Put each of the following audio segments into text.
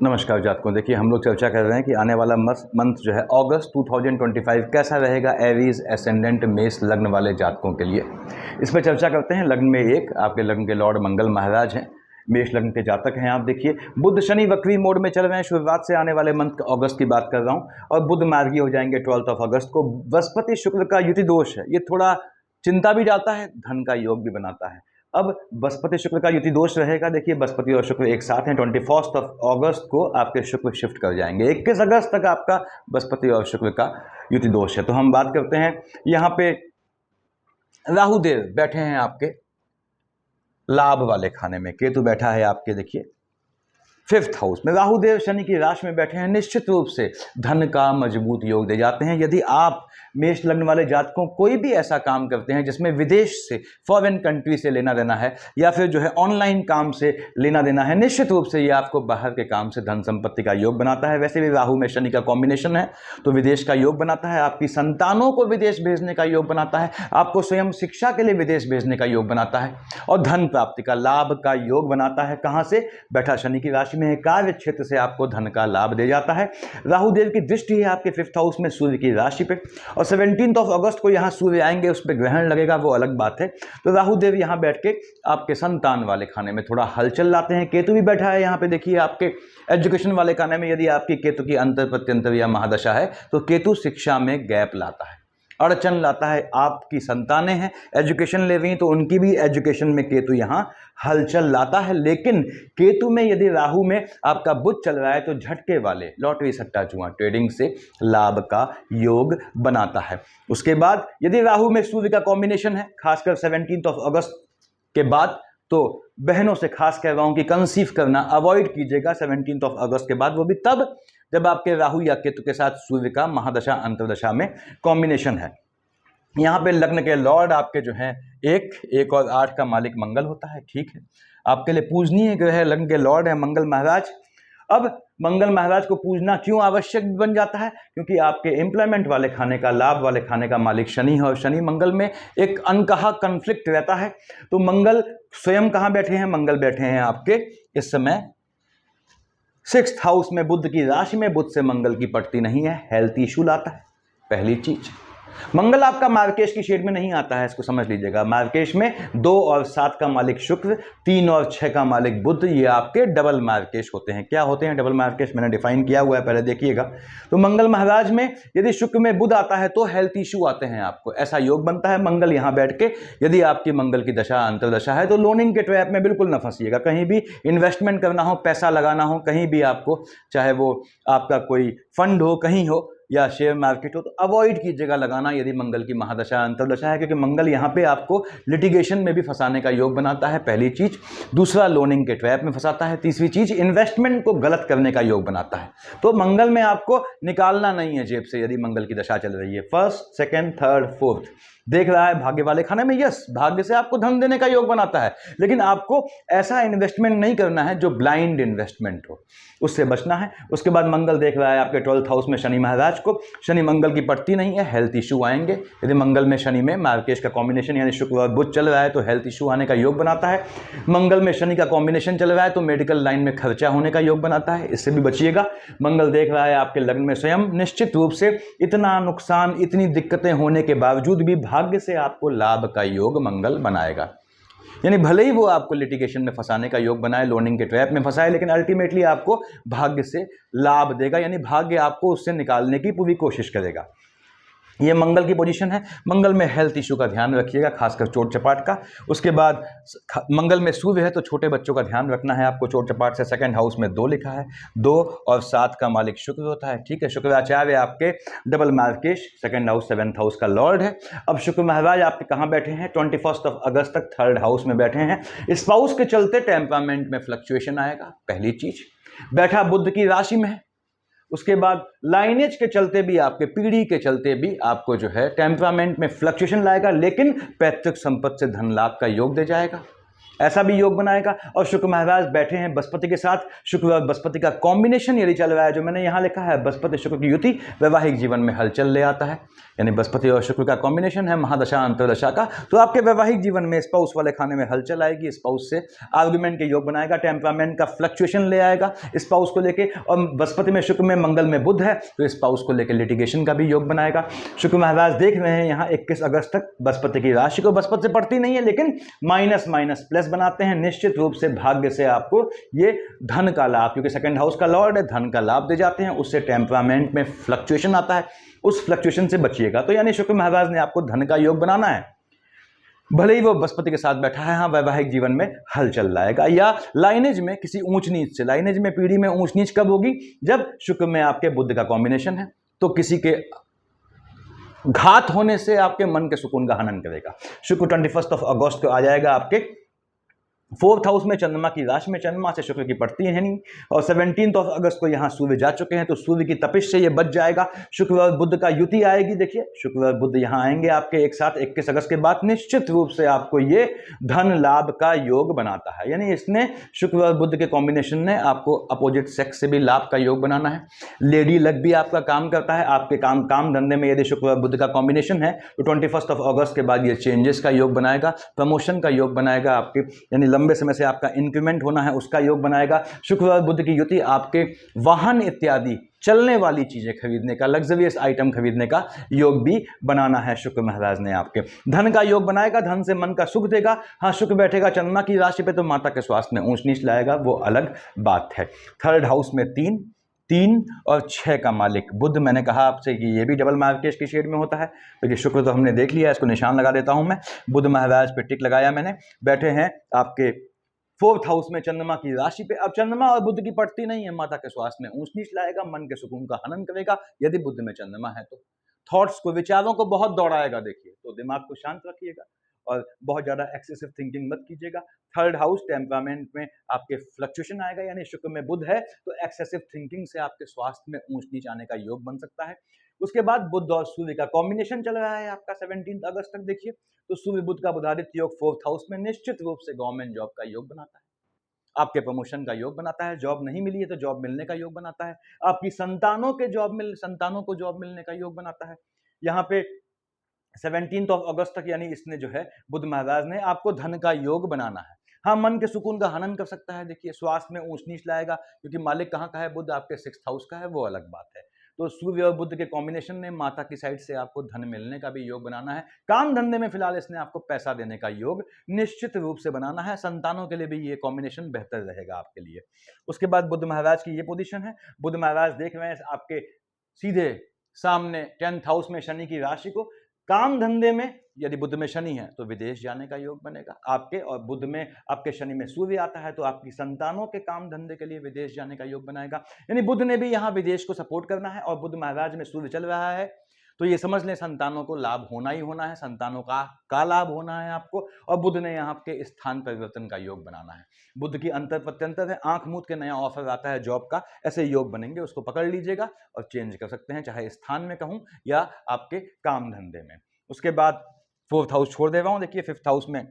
नमस्कार जातकों, देखिए हम लोग चर्चा कर रहे हैं कि आने वाला मंथ जो है अगस्त 2025 कैसा रहेगा एरीज एसेंडेंट मेष लग्न वाले जातकों के लिए। इस पर चर्चा करते हैं। लग्न में एक आपके लग्न के लॉर्ड मंगल महाराज हैं, मेष लग्न के जातक हैं आप। देखिए बुध शनि वक्री मोड में चल रहे हैं। शुरुआत से आने वाले मंथ अगस्त की बात कर रहा हूँ, और बुध मार्गी हो जाएंगे 12 अगस्त को। बृहस्पति शुक्र का युति दोष है, ये थोड़ा चिंता भी जाता है, धन का योग भी बनाता है। अब बृहस्पति शुक्र का युति दोष रहेगा। देखिए बृहस्पति और शुक्र एक साथ हैं। 21 अगस्त को आपके शुक्र शिफ्ट कर जाएंगे। 21 अगस्त तक आपका बृहस्पति और शुक्र का युति दोष है। तो हम बात करते हैं, यहाँ पे राहु देव बैठे हैं आपके लाभ वाले खाने में, केतु बैठा है आपके देखिए 5th हाउस में। राहु देव शनि की राशि में बैठे हैं, निश्चित रूप से धन का मजबूत योग दे जाते हैं। यदि आप मेष लग्न वाले जातकों कोई भी ऐसा काम करते हैं जिसमें विदेश से, फॉरेन कंट्री से लेना देना है, या फिर जो है ऑनलाइन काम से लेना देना है, निश्चित रूप से ये आपको बाहर के काम से धन संपत्ति का योग बनाता है। वैसे भी राहु में शनि का कॉम्बिनेशन है तो विदेश का योग बनाता है, आपकी संतानों को विदेश भेजने का योग बनाता है, आपको स्वयं शिक्षा के लिए विदेश भेजने का योग बनाता है, और धन प्राप्ति का, लाभ का योग बनाता है। कहाँ से? बैठा शनि की राशि में है, कार्य क्षेत्र से आपको धन का लाभ दे जाता है। राहु देव की दृष्टि है आपके 5th हाउस में सूर्य की राशि पे, और 17 अगस्त को यहाँ सूर्य आएंगे, उस पर ग्रहण लगेगा, वो अलग बात है। तो राहु देव यहाँ बैठ के आपके संतान वाले खाने में थोड़ा हलचल लाते हैं। केतु भी बैठा है यहाँ पे देखिए आपके एजुकेशन वाले खाने में। यदि आपकी केतु की अंतर प्रत्यंतर या महादशा है तो केतु शिक्षा में गैप लाता है, अड़चन लाता है। आपकी संतानें हैं, एजुकेशन ले रही हैं, तो उनकी भी एजुकेशन में केतु यहाँ हलचल लाता है। लेकिन केतु में यदि राहु में आपका बुध चल रहा है तो झटके वाले लॉटरी सट्टा जुआ ट्रेडिंग से लाभ का योग बनाता है। उसके बाद यदि राहु में सूर्य का कॉम्बिनेशन है, खासकर 17 अगस्त के बाद, तो बहनों से खास कह रहा हूं कि कंसीव करना अवॉइड कीजिएगा 17 अगस्त के बाद, वो भी तब जब आपके राहु या केतु के साथ सूर्य का महादशा अंतर्दशा में कॉम्बिनेशन है। यहाँ पे लग्न के लॉर्ड आपके जो हैं 1 और 8 का मालिक मंगल होता है, ठीक है। आपके लिए पूजनीय ग्रह लग्न के लॉर्ड है मंगल महाराज। अब मंगल महाराज को पूजना क्यों आवश्यक बन जाता है? क्योंकि आपके एम्प्लॉयमेंट वाले खाने का, लाभ वाले खाने का मालिक शनि है, और शनि मंगल में एक अनकहा कन्फ्लिक्ट रहता है। तो मंगल स्वयं कहाँ बैठे हैं? मंगल बैठे हैं आपके इस समय 6th हाउस में, बुध की राशि में। बुध से मंगल की पटती नहीं है, हेल्थ इशू लाता है पहली चीज। मंगल आपका मार्केश की शेड में नहीं आता है, इसको समझ लीजिएगा। मार्केश में 2 और 7 का मालिक शुक्र, 3 और 6 का मालिक बुध, ये आपके डबल मार्केश होते हैं। क्या होते हैं डबल मार्केश? मैंने डिफाइन किया हुआ है, पहले देखिएगा। तो मंगल महाराज में यदि शुक्र में बुध आता है तो हेल्थ इशू आते हैं आपको, ऐसा योग बनता है। मंगल यहाँ बैठ के, यदि आपकी मंगल की दशा अंतर्दशा है तो लोनिंग के ट्रैप में बिल्कुल ना फंसिएगा। कहीं भी इन्वेस्टमेंट करना हो, पैसा लगाना हो, कहीं भी आपको, चाहे वो आपका कोई फंड हो, कहीं हो, या शेयर मार्केट हो, तो अवॉइड कीजिएगा लगाना यदि मंगल की महादशा अंतर्दशा है, क्योंकि मंगल यहाँ पे आपको लिटिगेशन में भी फंसाने का योग बनाता है, पहली चीज। दूसरा, लोनिंग के ट्रैप में फंसाता है। तीसरी चीज, इन्वेस्टमेंट को गलत करने का योग बनाता है। तो मंगल में आपको निकालना नहीं है जेब से यदि मंगल की दशा चल रही है। 1st, 2nd, 3rd, 4th देख रहा है भाग्य वाले खाने में, यस, भाग्य से आपको धन देने का योग बनाता है, लेकिन आपको ऐसा इन्वेस्टमेंट नहीं करना है जो ब्लाइंड इन्वेस्टमेंट हो, उससे बचना है। उसके बाद मंगल देख रहा है आपके 12th हाउस में शनि महाराज को। शनि मंगल की पड़ती नहीं है, हेल्थ इशू आएंगे। यदि मंगल में शनि में मार्केश का कॉम्बिनेशन यानी शुक्र और बुध चल रहा है तो हेल्थ इशू आने का योग बनाता है। मंगल में शनि का कॉम्बिनेशन चल रहा है तो मेडिकल लाइन में खर्चा होने का योग बनाता है, इससे भी बचिएगा। मंगल देख रहा है आपके लग्न में स्वयं, निश्चित रूप से इतना नुकसान, इतनी दिक्कतें होने के बावजूद भी भाग्य से आपको लाभ का योग मंगल बनाएगा। यानी भले ही वो आपको लिटिगेशन में फंसाने का योग बनाए, लोनिंग के ट्रैप में फंसाए, लेकिन अल्टीमेटली आपको भाग्य से लाभ देगा, यानी भाग्य आपको उससे निकालने की पूरी कोशिश करेगा। ये मंगल की पोजीशन है। मंगल में हेल्थ इशू का ध्यान रखिएगा, खासकर चोट चपाट का। उसके बाद मंगल में सूर्य है तो छोटे बच्चों का ध्यान रखना है आपको चोट चपाट से। 2nd हाउस में 2 लिखा है, 2 और 7 का मालिक शुक्र होता है, ठीक है। शुक्राचार्य आपके डबल मार्केश, 2nd हाउस 7th हाउस का लॉर्ड है। अब शुक्र महाराज आपके कहाँ बैठे हैं? 21 अगस्त तक 3rd हाउस में बैठे हैं। स्पाउस के चलते टेम्परामेंट में फ्लक्चुएशन आएगा, पहली चीज। बैठा बुध की राशि में है। उसके बाद लाइनेज के चलते भी, आपके पीढ़ी के चलते भी आपको जो है टेम्परामेंट में फ्लक्चुएशन लाएगा, लेकिन पैतृक संपत्ति से धन लाभ का योग दे जाएगा। ऐसा भी योग बनाएगा। और शुक्र महाराज बैठे हैं बृहस्पति के साथ, शुक्र और बृहस्पति का कॉम्बिनेशन यदि चल रहा है, जो मैंने यहाँ लिखा है बृहस्पति शुक्र की युति वैवाहिक जीवन में हलचल ले आता है, यानी बृहस्पति और शुक्र का कॉम्बिनेशन है महादशा अंतरदशा का, तो आपके वैवाहिक जीवन में स्पाउस वाले खाने में हलचल आएगी, स्पाउस से आर्गुमेंट के योग बनाएगा, टेम्परामेंट का फ्लक्चुएशन ले आएगा स्पाउस को लेके। और बृहस्पति में शुक्र में मंगल में बुध है, तो स्पाउस को लेकर लिटिगेशन का भी योग बनाएगा। शुक्र महाराज देख रहे हैं यहाँ 21 अगस्त तक बृहस्पति की राशि को, बृहस्पति से पड़ती नहीं है लेकिन माइनस माइनस प्लस बनाते हैं, निश्चित रूप से भाग्य से आपको ये धन का लाभ, क्योंकि सेकंड हाउस का लॉर्ड है, धन का लाभ दे जाते हैं, उससे टेम्परामेंट में फ्लक्चुएशन आता है, उस फ्लक्चुएशन से बचिएगा। तो यानी शुक्र महाराज ने आपको धन का योग बनाना है, भले ही वो बृहस्पति के साथ बैठा है, हाँ वैवाहिक जीवन में हलचल लाएगा। या लाइनेज में किसी ऊंच नीच से, लाइनेज में पीढ़ी में ऊंच नीच कब होगी, जब शुक्र में आपके बुध का कॉम्बिनेशन है, तो किसी के घात होने से आपके मन के सुकून का हनन करेगा। शुक्र 21 अगस्त को आ जाएगा आपके 4th हाउस में, चंद्रमा की राशि में, चंद्रमा से शुक्र की पड़ती है नहीं, और 17 अगस्त को यहाँ सूर्य जा चुके हैं, तो सूर्य की तपिश से ये बच जाएगा। शुक्र और बुध का युति आएगी, देखिए शुक्र और बुध यहाँ आएंगे आपके एक साथ 21 अगस्त के बाद, निश्चित रूप से आपको ये धन लाभ का योग बनाता है, यानी इसने शुक्र और बुध के कॉम्बिनेशन ने आपको अपोजिट सेक्स से भी लाभ का योग बनाना है। लेडी लक भी आपका काम करता है, आपके काम धंधे में यदि शुक्र और बुध का कॉम्बिनेशन है तो 21 अगस्त के बाद ये चेंजेस का योग बनाएगा, प्रमोशन का योग बनाएगा आपके, यानी लंबे समय से आपका इंक्रीमेंट होना है उसका योग बनाएगा। शुक्र और बुध की युति आपके वाहन इत्यादि चलने वाली चीजें खरीदने का, लग्जरियस आइटम खरीदने का योग भी बनाना है। शुक्र महाराज ने आपके धन का योग बनाएगा, धन से मन का सुख देगा। हाँ, शुक्र बैठेगा चंद्रमा की राशि पे तो माता के स्वास्थ्य में ऊंच नीच लाएगा, वो अलग बात है। 3rd हाउस में 3 और 6 का मालिक बुध, मैंने कहा आपसे कि ये भी डबल मार्केश की शेड में होता है, क्योंकि शुक्र तो हमने देख लिया, इसको निशान लगा देता हूं मैं, बुध महाराज पे टिक लगाया मैंने, बैठे हैं आपके 4th हाउस में चंद्रमा की राशि पे। अब चंद्रमा और बुध की पड़ती नहीं है, माता के स्वास्थ्य में ऊंच नीच लाएगा, मन के सुकून का हनन करेगा यदि बुध में चंद्रमा है तो। थॉट्स को, विचारों को बहुत दौड़ाएगा, देखिए, तो दिमाग को शांत रखिएगा और बहुत ज्यादा एक्सेसिव थिंकिंग मत कीजिएगा। 3rd हाउस टेम्परामेंट में आपके फ्लक्चुएशन आएगा, यानी शुक्र में बुध है तो एक्सेसिव थिंकिंग से आपके स्वास्थ्य में ऊंच नीच आने का योग बन सकता है। उसके बाद बुध और सूर्य का कॉम्बिनेशन चल रहा है आपका 17 अगस्त तक, देखिए, तो सूर्य बुध का बुधादित्य योग 4th हाउस में निश्चित रूप से गवर्नमेंट जॉब का योग बनाता है, आपके प्रमोशन का योग बनाता है, जॉब नहीं मिली है तो जॉब मिलने का योग बनाता है, आपकी संतानों को जॉब मिलने का योग बनाता है। यहाँ पे 17 अगस्त तक, यानी इसने जो है बुध महाराज ने आपको धन का योग बनाना है। हाँ, मन के सुकून का हनन कर सकता है, देखिए स्वास्थ्य में ऊंच नीच लाएगा, क्योंकि मालिक कहाँ का है, बुध आपके 6th हाउस का है, वो अलग बात है। तो सूर्य और बुध के कॉम्बिनेशन ने माता की साइड से आपको धन मिलने का भी योग बनाना है। काम धंधे में फिलहाल इसने आपको पैसा देने का योग निश्चित रूप से बनाना है। संतानों के लिए भी ये कॉम्बिनेशन बेहतर रहेगा आपके लिए। उसके बाद बुध महाराज की ये पोजीशन है, बुध महाराज देख रहे हैं आपके सीधे सामने 10th हाउस में शनि की राशि को। काम धंधे में यदि बुध में शनि है तो विदेश जाने का योग बनेगा आपके, और बुध में आपके शनि में सूर्य आता है तो आपकी संतानों के काम धंधे के लिए विदेश जाने का योग बनाएगा। यानी बुध ने भी यहाँ विदेश को सपोर्ट करना है, और बुध महाराज में सूर्य चल रहा है तो ये समझ लें संतानों को लाभ होना ही होना है, संतानों का लाभ होना है आपको। और बुध ने यहाँ आपके स्थान परिवर्तन का योग बनाना है। बुध की अंतर प्रत्यंतर है, आंख मूंद के नया ऑफर आता है जॉब का, ऐसे योग बनेंगे, उसको पकड़ लीजिएगा और चेंज कर सकते हैं, चाहे स्थान में कहूँ या आपके काम धंधे में। उसके बाद 4th हाउस छोड़ दे रहा हूँ, देखिए 5th हाउस में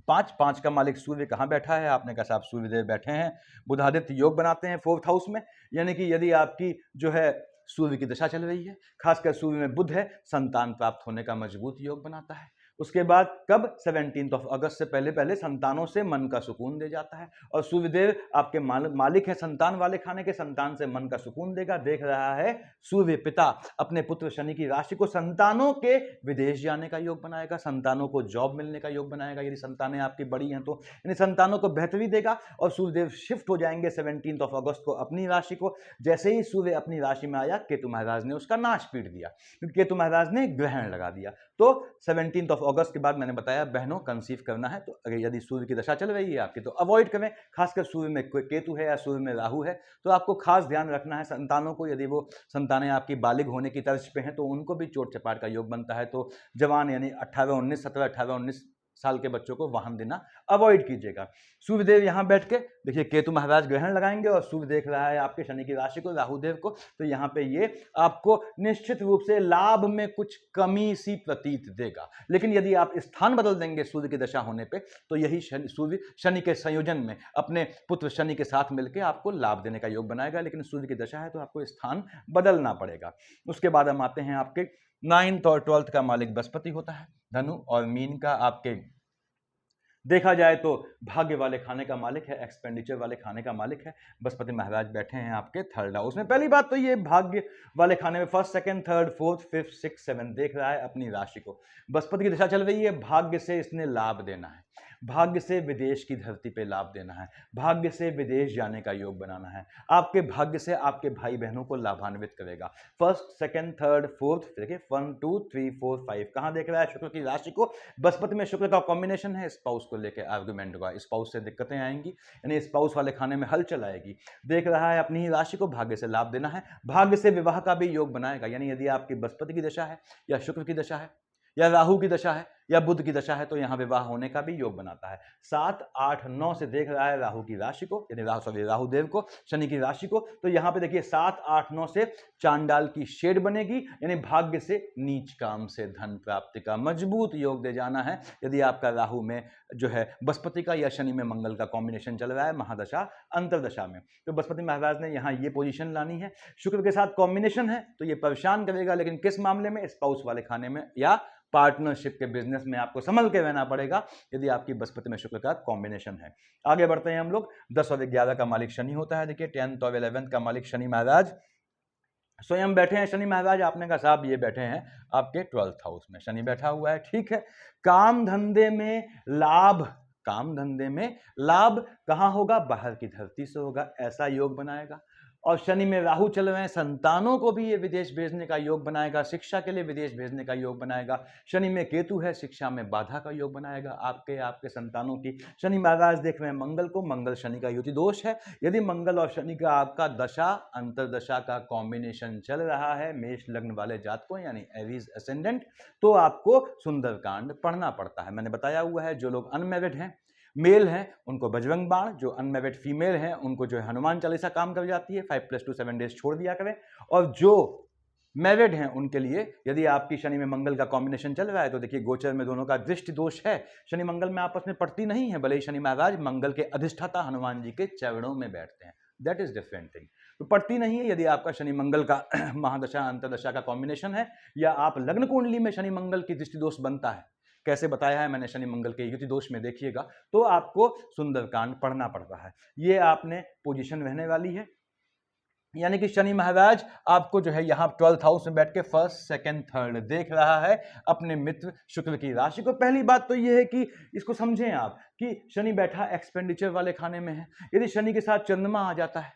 5 का मालिक सूर्य कहाँ बैठा है, आपने कहा साहब सूर्यदेव बैठे हैं, बुधादित्य योग बनाते हैं 4th हाउस में, यानी कि यदि आपकी जो है सूर्य की दशा चल रही है, खासकर सूर्य में बुध है, संतान प्राप्त होने का मजबूत योग बनाता है। उसके बाद कब 17 अगस्त से पहले संतानों से मन का सुकून दे जाता है, और सूर्यदेव आपके मालिक है संतान वाले खाने के, संतान से मन का सुकून देगा। देख रहा है सूर्य पिता अपने पुत्र शनि की राशि को, संतानों के विदेश जाने का योग बनाएगा, संतानों को जॉब मिलने का योग बनाएगा, यदि संतानें आपकी बड़ी हैं तो, यानी संतानों को बेहतरी देगा। और सूर्यदेव शिफ्ट हो जाएंगे 17 अगस्त को अपनी राशि को। जैसे ही सूर्य अपनी राशि में आया, केतु महाराज ने उसका नाश पीट दिया, क्योंकि केतु महाराज ने ग्रहण लगा दिया। तो 17 अगस्त के बाद मैंने बताया बहनों कंसीव करना है तो अगर यदि सूर्य की दशा चल रही है आपकी तो अवॉइड करें, खासकर सूर्य में कोई केतु है या सूर्य में राहु है तो आपको खास ध्यान रखना है। संतानों को, यदि वो संतानें आपकी बालिग होने की तर्ज पे हैं तो उनको भी चोट चपाट का योग बनता है। तो जवान यानी 18 19 17 18 19 साल के बच्चों को वाहन देना अवॉइड कीजिएगा। सूर्यदेव यहाँ बैठ के देखिए, केतु महाराज ग्रहण लगाएंगे और सूर्य देख रहा है आपके शनि की राशि को, राहुदेव को, तो यहाँ पे ये आपको निश्चित रूप से लाभ में कुछ कमी सी प्रतीत देगा। लेकिन यदि आप स्थान बदल देंगे सूर्य की दशा होने पे, तो यही सूर्य शनि के संयोजन में अपने पुत्र शनि के साथ मिलकर आपको लाभ देने का योग बनाएगा। लेकिन सूर्य की दशा है तो आपको स्थान बदलना पड़ेगा। उसके बाद हम आते हैं आपके 9th और 12th का मालिक बृहस्पति होता है। धनु और मीन का आपके देखा जाए तो भाग्य वाले खाने का मालिक है, एक्सपेंडिचर वाले खाने का मालिक है। बृहस्पति महाराज बैठे हैं आपके 3rd हाउस में। पहली बात तो ये भाग्य वाले खाने में 1st, 2nd, 3rd, 4th, 5th, 6th, 7th देख रहा है अपनी राशि को। बृहस्पति की दिशा चल रही है, भाग्य से इसने लाभ देना है, भाग्य से विदेश की धरती पे लाभ देना है, भाग्य से विदेश जाने का योग बनाना है। आपके भाग्य से आपके भाई बहनों को लाभान्वित करेगा। 1st, 2nd, 3rd, 4th, देखिए 1, 2, 3, 4, 5 कहां देख रहा है? शुक्र की राशि को। बृहस्पति में शुक्र का कॉम्बिनेशन है, स्पाउस को लेकर आर्गुमेंट होगा, स्पाउस से दिक्कतें आएंगी, यानी स्पाउस वाले खाने में हलचल आएगी। देख रहा है अपनी ही राशि को, भाग्य से लाभ देना है, भाग्य से विवाह का भी योग बनाएगा। यानी यदि आपकी बृहस्पति की दशा है या शुक्र की दशा है या राहु की दशा है या बुध की दशा है तो यहां विवाह होने का भी योग बनाता है। 7, 8, 9 से देख रहा है राहु की राशि को, यानी राहुदेव को, शनि की राशि को। तो यहां पे देखिए 7, 8, 9 से चांडाल की शेड बनेगी, यानी भाग्य से नीच काम से धन प्राप्ति का मजबूत योग दे जाना है। यदि आपका राहु में जो है बृहस्पति का या शनि में मंगल का कॉम्बिनेशन चल रहा है महादशा अंतरदशा में, तो बृहस्पति महाराज ने यहाँ ये पोजीशन लानी है। शुक्र के साथ कॉम्बिनेशन है तो ये परेशान करेगा, लेकिन किस मामले में? स्पाउस वाले खाने में या पार्टनरशिप के बिजनेस में आपको संभल के रहना पड़ेगा यदि आपकी बृहस्पति में शुक्र का कॉम्बिनेशन है। आगे बढ़ते हैं हम लोग। 10 और 11 का मालिक शनि होता है। देखिए 10th और 11th का मालिक शनि महाराज स्वयं बैठे हैं। शनि महाराज आपने कहा साहब ये बैठे हैं आपके 12th हाउस में, शनि बैठा हुआ है, ठीक है। काम धंधे में लाभ, काम धंधे में लाभ कहां होगा? बाहर की धरती से होगा, ऐसा योग बनाएगा। और शनि में राहु चल रहे हैं, संतानों को भी ये विदेश भेजने का योग बनाएगा, शिक्षा के लिए विदेश भेजने का योग बनाएगा। शनि में केतु है, शिक्षा में बाधा का योग बनाएगा आपके संतानों की। शनि महाराज देख रहे हैं मंगल को, मंगल शनि का युति दोष है। यदि मंगल और शनि का आपका दशा अंतरदशा का कॉम्बिनेशन चल रहा है मेष लग्न वाले जातकों यानी एरीज असेंडेंट, तो आपको सुंदरकांड पढ़ना पड़ता है। मैंने बताया हुआ है, जो लोग अनमैरिड हैं, मेल हैं, उनको बजरंग बाण, जो अनमैरिड फीमेल हैं उनको जो है हनुमान चालीसा काम कर जाती है, 5+2 7 डेज छोड़ दिया करें। और जो मैरिड हैं उनके लिए यदि आपकी शनि में मंगल का कॉम्बिनेशन चल रहा है तो देखिए गोचर में दोनों का दृष्टि दोष है, शनि मंगल में आपस में पड़ती नहीं है, भले ही शनि महाराज मंगल के अधिष्ठाता हनुमान जी के चरणों में बैठते हैं, दैट इज डिफरेंट थिंग, तो पड़ती नहीं है। यदि आपका शनि मंगल का महादशा अंतरदशा का कॉम्बिनेशन है या आप लग्न कुंडली में शनि मंगल की दृष्टि दोष बनता है, कैसे बताया है मैंने शनि मंगल के युति दोष में, देखिएगा तो आपको सुंदरकांड पढ़ना पड़ता है। ये आपने पोजीशन रहने वाली है, यानी कि शनि महाराज आपको जो है यहाँ 12th हाउस में बैठ के 1st, 2nd, 3rd देख रहा है अपने मित्र शुक्र की राशि को। पहली बात तो ये है कि इसको समझें आप कि शनि बैठा एक्सपेंडिचर वाले खाने में है। यदि शनि के साथ चंद्रमा आ जाता है,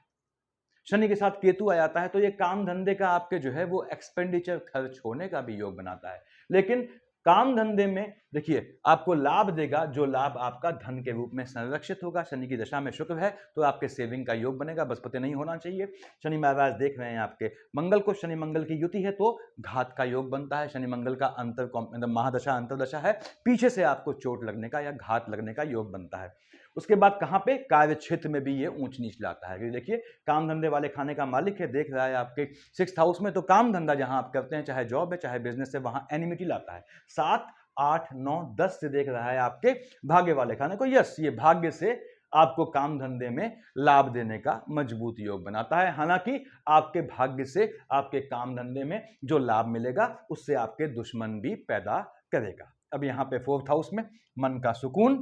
शनि के साथ केतु आ जाता है तो ये काम धंधे का आपके जो है वो एक्सपेंडिचर खर्च होने का भी योग बनाता है। लेकिन काम धंधे में देखिए आपको लाभ देगा, जो लाभ आपका धन के रूप में संरक्षित होगा। शनि की दशा में शुक्र है तो आपके सेविंग का योग बनेगा, बृहस्पति नहीं होना चाहिए। शनि महाराज देख रहे हैं आपके मंगल को, शनि मंगल की युति है तो घात का योग बनता है। शनि मंगल का अंतर महादशा अंतरदशा है, पीछे से आपको चोट लगने का या घात लगने का योग बनता है। उसके बाद कहां पे? कार्य क्षेत्र में भी ये ऊंच नीच लाता है। देखिए काम धंधे वाले खाने का मालिक है, देख रहा है आपके 6th हाउस में, तो काम धंधा जहां आप करते हैं, चाहे जॉब है चाहे बिजनेस है, वहां एनिमिटी लाता है। 7, 8, 9, 10 से देख रहा है आपके भाग्य वाले खाने को। यस, ये भाग्य से आपको काम धंधे में लाभ देने का मजबूत योग बनाता है। हालांकि आपके भाग्य से आपके काम धंधे में जो लाभ मिलेगा उससे आपके दुश्मन भी पैदा करेगा। अब यहाँ पे 4th हाउस में मन का सुकून,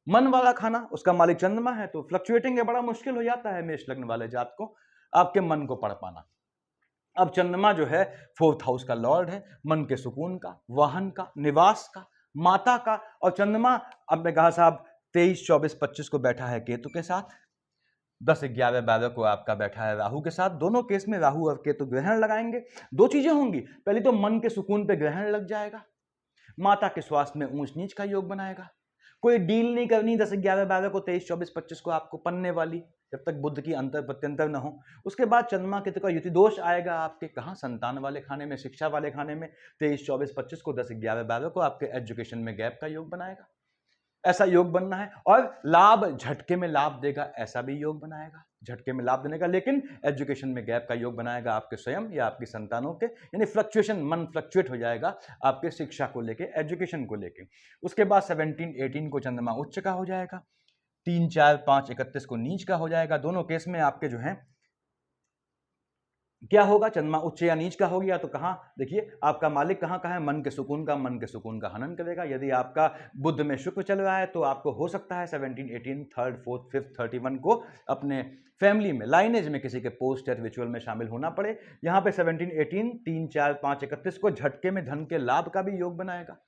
मन वाला खाना, उसका मालिक चंद्रमा है, तो फ्लक्चुएटिंग है, बड़ा मुश्किल हो जाता है मेष लग्न वाले जात को आपके मन को पढ़ पाना। अब चंद्रमा जो है 4th हाउस का लॉर्ड है, मन के सुकून का, वाहन का, निवास का, माता का। और चंद्रमा आपने कहा साहब 23, 24, 25 को बैठा है केतु के साथ, 10, 11, 12 को आपका बैठा है राहु के साथ। दोनों केस में राहु और केतु ग्रहण लगाएंगे। दो चीजें होंगी, पहली तो मन के सुकून पे ग्रहण लग जाएगा, माता के स्वास्थ्य में ऊंच नीच का योग बनाएगा। कोई डील नहीं करनी 10, 11, 12 को, 23, 24, 25 को आपको पन्ने वाली, जब तक बुध की अंतर प्रत्यंतर न हो। उसके बाद चंद्रमा केतु का युति दोष आएगा आपके कहाँ, संतान वाले खाने में, शिक्षा वाले खाने में। 23, 24, 25 को, 10, 11, 12 को आपके एजुकेशन में गैप का योग बनाएगा, ऐसा योग बनना है। और लाभ झटके में लाभ देगा, ऐसा भी योग बनाएगा, झटके में लाभ देने का, लेकिन एजुकेशन में गैप का योग बनाएगा आपके स्वयं या आपकी संतानों के, यानी फ्लक्चुएशन, मन फ्लक्चुएट हो जाएगा आपके शिक्षा को लेके, एजुकेशन को लेके। उसके बाद 17, 18 को चंद्रमा उच्च का हो जाएगा, 3, 4, 5, 31 को नीच का हो जाएगा। दोनों केस में आपके जो है क्या होगा, चंद्रमा उच्च या नीच का हो गया तो कहाँ, देखिए आपका मालिक कहाँ का है, मन के सुकून का, मन के सुकून का हनन करेगा। यदि आपका बुध में शुक्र चल रहा है तो आपको हो सकता है 17, 18, 3rd, 4th, 5th, 31 को अपने फैमिली में, लाइनेज में किसी के पोस्ट या रिचुअल में शामिल होना पड़े। यहाँ पे 17, 18, 3, 4, 5, 31 को झटके में धन के लाभ का भी योग बनाएगा,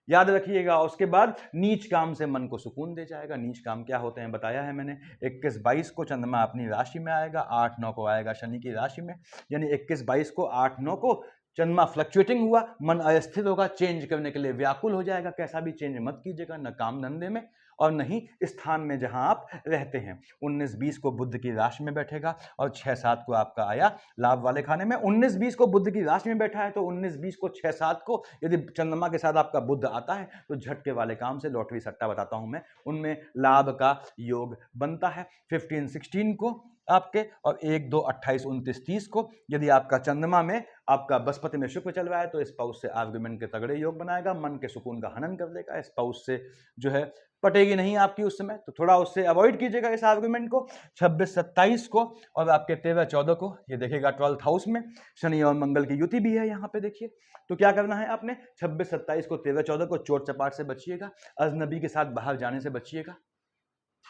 याद रखिएगा। उसके बाद नीच काम से मन को सुकून दे जाएगा। नीच काम क्या होते हैं बताया है मैंने। 21, 22 को चंद्रमा अपनी राशि में आएगा, 8, 9 को आएगा शनि की राशि में, यानी 21, 22 को, 8, 9 को चंद्रमा फ्लक्चुएटिंग हुआ, मन अस्थिर होगा, चेंज करने के लिए व्याकुल हो जाएगा। कैसा भी चेंज मत कीजिएगा, न काम धंधे में और नहीं स्थान में जहां आप रहते हैं। 19, 20 को बुध की राशि में बैठेगा और 6, 7 को आपका आया लाभ वाले खाने में। 19, 20 को बुध की राशि में बैठा है तो 19, 20 को, 6, 7 को यदि चंद्रमा के साथ आपका बुध आता है तो झटके वाले काम से, लॉटरी सट्टा बताता हूं मैं, उनमें लाभ का योग बनता है। 15, 16 को आपके और 1, 2, 28, 29, 30 को यदि आपका चंद्रमा में आपका बृहस्पति में शुक्र चल रहा है तो स्पाउस से आर्गुमेंट के तगड़े योग बनाएगा, मन के सुकून का हनन कर देगा। स्पाउस से जो है पटेगी नहीं आपकी उस समय, तो थोड़ा उससे अवॉइड कीजिएगा इस आर्गुमेंट को। 26, 27 को और आपके 13, 14 को ये देखिएगा 12th हाउस में शनि और मंगल की युति भी है यहाँ पे देखिए। तो क्या करना है आपने, 26, 27 को, 13, 14 को चोट चपाट से बचिएगा, अजनबी के साथ बाहर जाने से बचिएगा,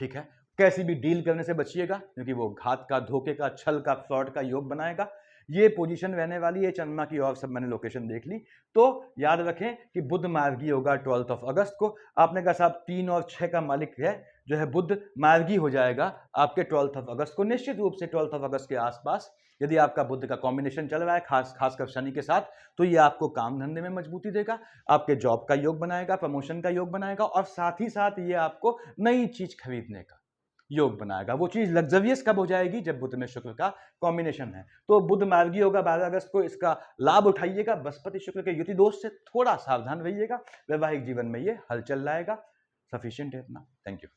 ठीक है, कैसी भी डील करने से बचिएगा क्योंकि वो घात का, धोखे का, छल का, फ्रॉड का योग बनाएगा। ये पोजीशन रहने वाली है चंद्रमा की, और सब मैंने लोकेशन देख ली। तो याद रखें कि बुध मार्गी होगा 12 अगस्त को। आपने कहा साहब 3 और 6 का मालिक है जो है बुध, मार्गी हो जाएगा आपके 12 अगस्त को। निश्चित रूप से 12 अगस्त के आसपास यदि आपका बुध का कॉम्बिनेशन चल रहा है खासकर शनि के साथ, तो ये आपको काम धंधे में मजबूती देगा, आपके जॉब का योग बनाएगा, प्रमोशन का योग बनाएगा, और साथ ही साथ ये आपको नई चीज खरीदने का योग बनाएगा। वो चीज लग्जरियस कब हो जाएगी, जब बुध में शुक्र का कॉम्बिनेशन है। तो बुध मार्गी होगा 12 अगस्त को, इसका लाभ उठाइएगा। बृहस्पति शुक्र के युति दोष से थोड़ा सावधान रहिएगा, वैवाहिक जीवन में ये हलचल लाएगा। सफिशिएंट है इतना। Thank you.